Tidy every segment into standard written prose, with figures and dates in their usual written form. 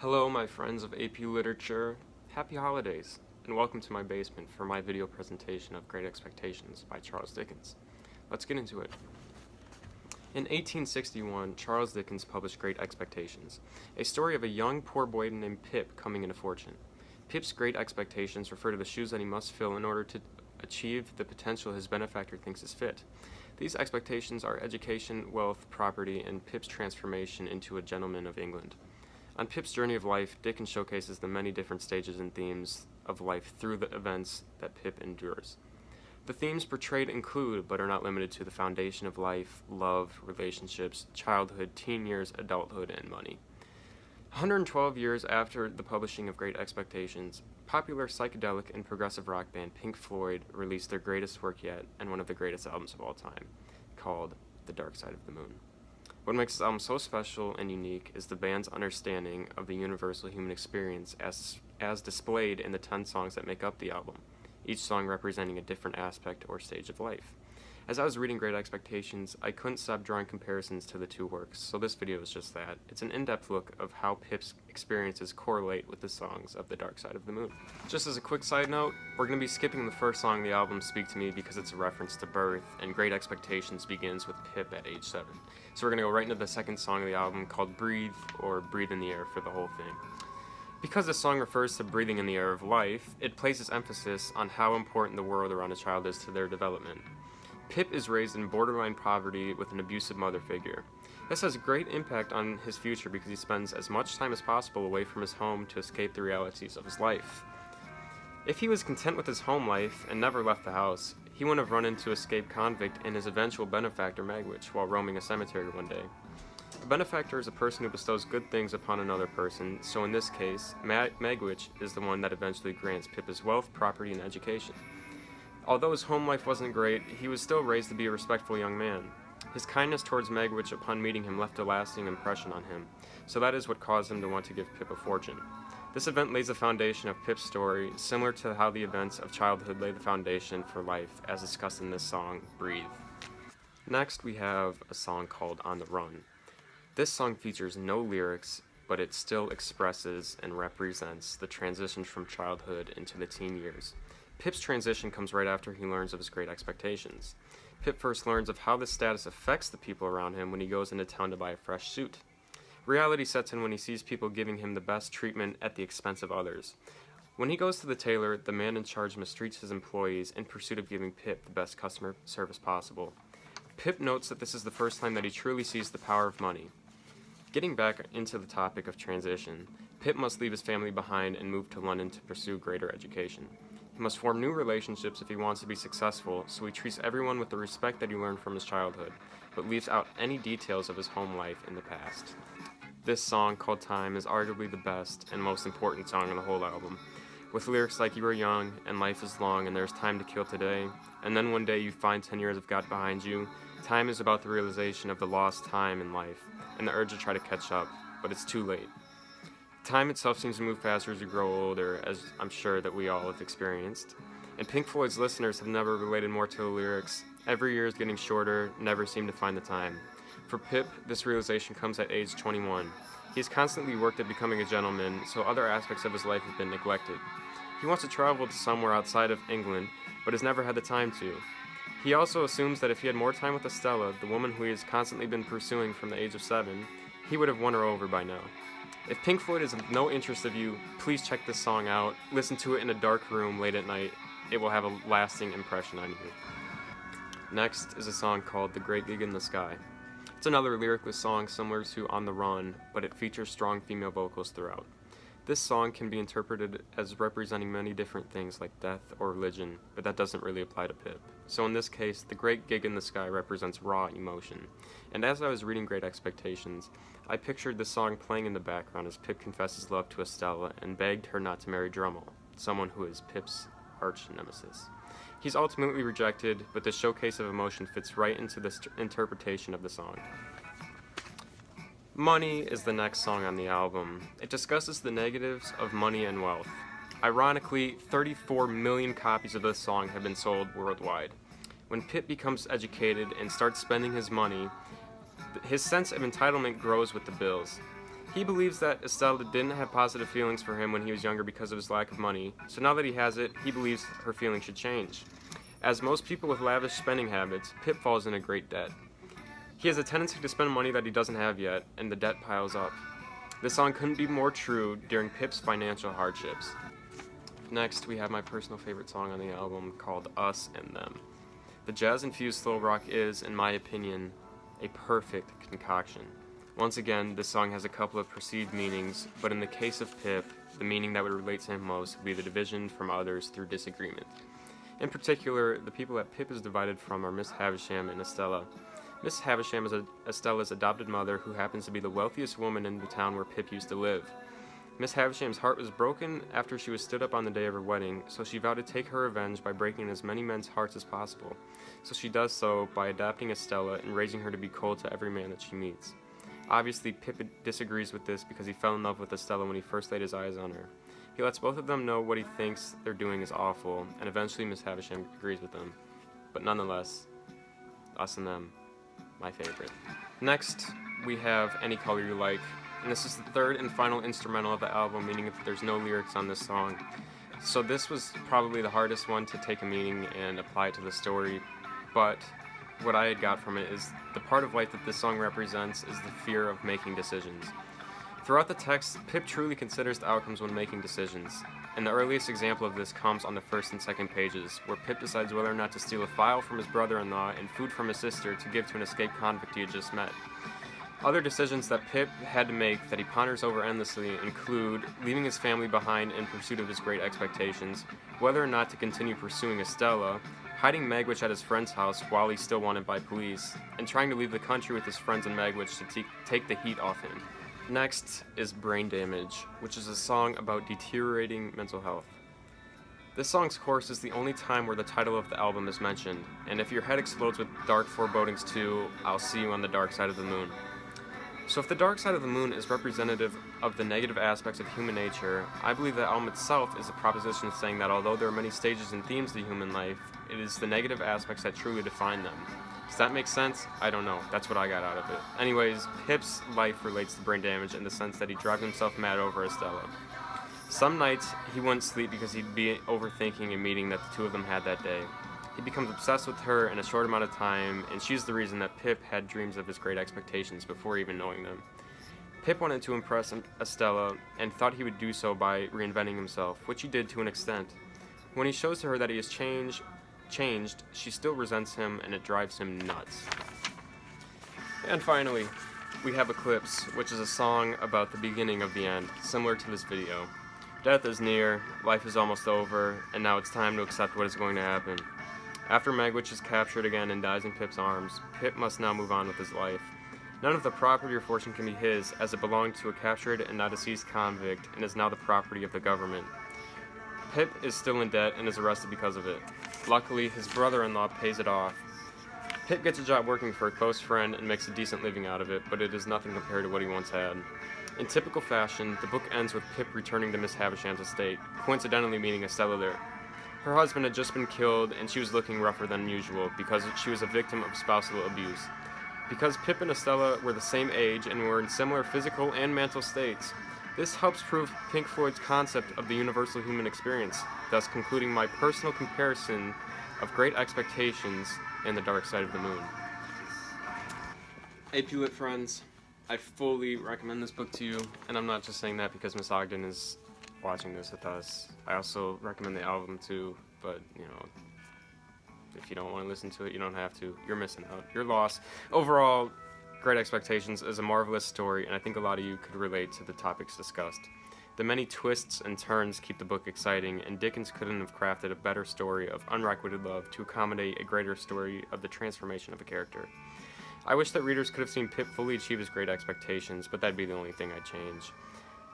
Hello, my friends of AP Literature. Happy holidays, and welcome to my basement for my video presentation of Great Expectations by Charles Dickens. Let's get into it. In 1861, Charles Dickens published Great Expectations, a story of a young poor boy named Pip coming into fortune. Pip's great expectations refer to the shoes that he must fill in order to achieve the potential his benefactor thinks is fit. These expectations are education, wealth, property, and Pip's transformation into a gentleman of England. On Pip's journey of life, Dickens showcases the many different stages and themes of life through the events that Pip endures. The themes portrayed include, but are not limited to, the foundation of life, love, relationships, childhood, teen years, adulthood, and money. 112 years after the publishing of Great Expectations, popular psychedelic and progressive rock band Pink Floyd released their greatest work yet and one of the greatest albums of all time, called The Dark Side of the Moon. What makes this album so special and unique is the band's understanding of the universal human experience as displayed in the 10 songs that make up the album, each song representing a different aspect or stage of life. As I was reading Great Expectations, I couldn't stop drawing comparisons to the two works, so this video is just that. It's an in-depth look of how Pip's experiences correlate with the songs of The Dark Side of the Moon. Just as a quick side note, we're going to be skipping the first song of the album, Speak to Me, because it's a reference to birth, and Great Expectations begins with Pip at age 7. So we're going to go right into the second song of the album, called Breathe, or Breathe in the Air for the whole thing. Because this song refers to breathing in the air of life, it places emphasis on how important the world around a child is to their development. Pip is raised in borderline poverty with an abusive mother figure. This has great impact on his future because he spends as much time as possible away from his home to escape the realities of his life. If he was content with his home life and never left the house, he wouldn't have run into escaped convict and his eventual benefactor Magwitch while roaming a cemetery one day. A benefactor is a person who bestows good things upon another person, so in this case, Magwitch is the one that eventually grants Pip his wealth, property, and education. Although his home life wasn't great, he was still raised to be a respectful young man. His kindness towards Magwitch upon meeting him left a lasting impression on him, so that is what caused him to want to give Pip a fortune. This event lays the foundation of Pip's story, similar to how the events of childhood lay the foundation for life, as discussed in this song, Breathe. Next, we have a song called On the Run. This song features no lyrics, but it still expresses and represents the transition from childhood into the teen years. Pip's transition comes right after he learns of his great expectations. Pip first learns of how this status affects the people around him when he goes into town to buy a fresh suit. Reality sets in when he sees people giving him the best treatment at the expense of others. When he goes to the tailor, the man in charge mistreats his employees in pursuit of giving Pip the best customer service possible. Pip notes that this is the first time that he truly sees the power of money. Getting back into the topic of transition, Pip must leave his family behind and move to London to pursue greater education. He must form new relationships if he wants to be successful, so he treats everyone with the respect that he learned from his childhood, but leaves out any details of his home life in the past. This song, called Time, is arguably the best and most important song on the whole album, with lyrics like "You are young, and life is long, and there's time to kill today, and then one day you find 10 years have got behind you." Time is about the realization of the lost time in life, and the urge to try to catch up, but it's too late. Time itself seems to move faster as you grow older, as I'm sure that we all have experienced. And Pink Floyd's listeners have never related more to the lyrics. Every year is getting shorter, never seem to find the time. For Pip, this realization comes at age 21. He has constantly worked at becoming a gentleman, so other aspects of his life have been neglected. He wants to travel to somewhere outside of England, but has never had the time to. He also assumes that if he had more time with Estella, the woman who he has constantly been pursuing from the age of 7, he would have won her over by now. If Pink Floyd is of no interest of you, please check this song out. Listen to it in a dark room late at night. It will have a lasting impression on you. Next is a song called The Great Gig in the Sky. It's another lyricless song similar to On the Run, but it features strong female vocals throughout. This song can be interpreted as representing many different things like death or religion, but that doesn't really apply to Pip. So in this case, The Great Gig in the Sky represents raw emotion. And as I was reading Great Expectations, I pictured this song playing in the background as Pip confesses love to Estella and begged her not to marry Drummle, someone who is Pip's arch nemesis. He's ultimately rejected, but the showcase of emotion fits right into this interpretation of the song. Money is the next song on the album. It discusses the negatives of money and wealth. Ironically, 34 million copies of this song have been sold worldwide. When Pip becomes educated and starts spending his money, his sense of entitlement grows with the bills. He believes that Estella didn't have positive feelings for him when he was younger because of his lack of money, so now that he has it, he believes her feelings should change. As most people with lavish spending habits, Pip falls into great debt. He has a tendency to spend money that he doesn't have yet, and the debt piles up. This song couldn't be more true during Pip's financial hardships. Next, we have my personal favorite song on the album called Us and Them. The jazz-infused slow rock is, in my opinion, a perfect concoction. Once again, this song has a couple of perceived meanings, but in the case of Pip, the meaning that would relate to him most would be the division from others through disagreement. In particular, the people that Pip is divided from are Miss Havisham and Estella. Miss Havisham is Estella's adopted mother, who happens to be the wealthiest woman in the town where Pip used to live. Miss Havisham's heart was broken after she was stood up on the day of her wedding, so she vowed to take her revenge by breaking as many men's hearts as possible. So she does so by adopting Estella and raising her to be cold to every man that she meets. Obviously, Pip disagrees with this because he fell in love with Estella when he first laid his eyes on her. He lets both of them know what he thinks they're doing is awful, and eventually Miss Havisham agrees with him. But nonetheless, Us and Them, my favorite. Next, we have Any Color You Like, and this is the third and final instrumental of the album, meaning that there's no lyrics on this song. So this was probably the hardest one to take a meaning and apply it to the story, but what I had got from it is the part of life that this song represents is the fear of making decisions. Throughout the text, Pip truly considers the outcomes when making decisions, and the earliest example of this comes on the first and second pages, where Pip decides whether or not to steal a file from his brother-in-law and food from his sister to give to an escaped convict he had just met. Other decisions that Pip had to make that he ponders over endlessly include leaving his family behind in pursuit of his great expectations, whether or not to continue pursuing Estella, hiding Magwitch at his friend's house while he's still wanted by police, and trying to leave the country with his friends in Magwitch to take the heat off him. Next is Brain Damage, which is a song about deteriorating mental health. This song's chorus is the only time where the title of the album is mentioned, and if your head explodes with dark forebodings too, I'll see you on the dark side of the moon. So if the dark side of the moon is representative of the negative aspects of human nature, I believe the album itself is a proposition saying that although there are many stages and themes to human life, it is the negative aspects that truly define them. Does that make sense? I don't know. That's what I got out of it. Anyways, Pip's life relates to brain damage in the sense that he drives himself mad over Estella. Some nights, he wouldn't sleep because he'd be overthinking a meeting that the two of them had that day. He becomes obsessed with her in a short amount of time, and she's the reason that Pip had dreams of his great expectations before even knowing them. Pip wanted to impress Estella and thought he would do so by reinventing himself, which he did to an extent. When he shows to her that he has changed, she still resents him, and it drives him nuts. And finally, we have Eclipse, which is a song about the beginning of the end, similar to this video. Death is near, life is almost over, and now it's time to accept what is going to happen. After Magwitch is captured again and dies in Pip's arms, Pip must now move on with his life. None of the property or fortune can be his, as it belonged to a captured and now deceased convict, and is now the property of the government. Pip is still in debt and is arrested because of it. Luckily, his brother-in-law pays it off. Pip gets a job working for a close friend and makes a decent living out of it, but it is nothing compared to what he once had. In typical fashion, the book ends with Pip returning to Miss Havisham's estate, coincidentally meeting Estella there. Her husband had just been killed, and she was looking rougher than usual because she was a victim of spousal abuse. Because Pip and Estella were the same age and were in similar physical and mental states, this helps prove Pink Floyd's concept of the universal human experience, thus concluding my personal comparison of Great Expectations and The Dark Side of the Moon. AP Lit friends, I fully recommend this book to you, and I'm not just saying that because Miss Ogden is watching this with us. I also recommend the album too, but if you don't want to listen to it, you don't have to. You're missing out. You're lost. Overall, Great Expectations is a marvelous story, and I think a lot of you could relate to the topics discussed. The many twists and turns keep the book exciting, and Dickens couldn't have crafted a better story of unrequited love to accommodate a greater story of the transformation of a character. I wish that readers could have seen Pip fully achieve his great expectations, but that'd be the only thing I'd change.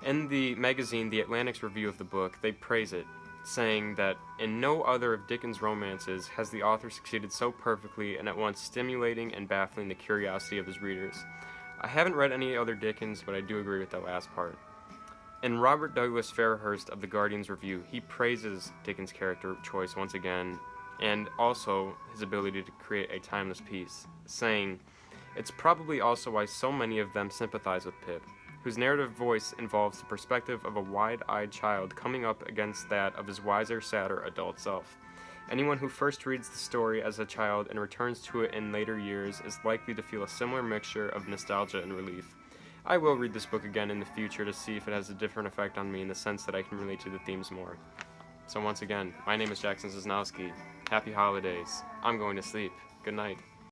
In the magazine, The Atlantic's review of the book, they praise it, saying that in no other of Dickens' romances has the author succeeded so perfectly in at once stimulating and baffling the curiosity of his readers. I haven't read any other Dickens, but I do agree with that last part. In Robert Douglas Fairhurst of The Guardian's review, he praises Dickens' character choice once again, and also his ability to create a timeless piece, saying, "It's probably also why so many of them sympathize with Pip, whose narrative voice involves the perspective of a wide-eyed child coming up against that of his wiser, sadder adult self. Anyone who first reads the story as a child and returns to it in later years is likely to feel a similar mixture of nostalgia and relief. I will read this book again in the future to see if it has a different effect on me in the sense that I can relate to the themes more. So once again, my name is Jackson Cisnowski. Happy holidays. I'm going to sleep. Good night.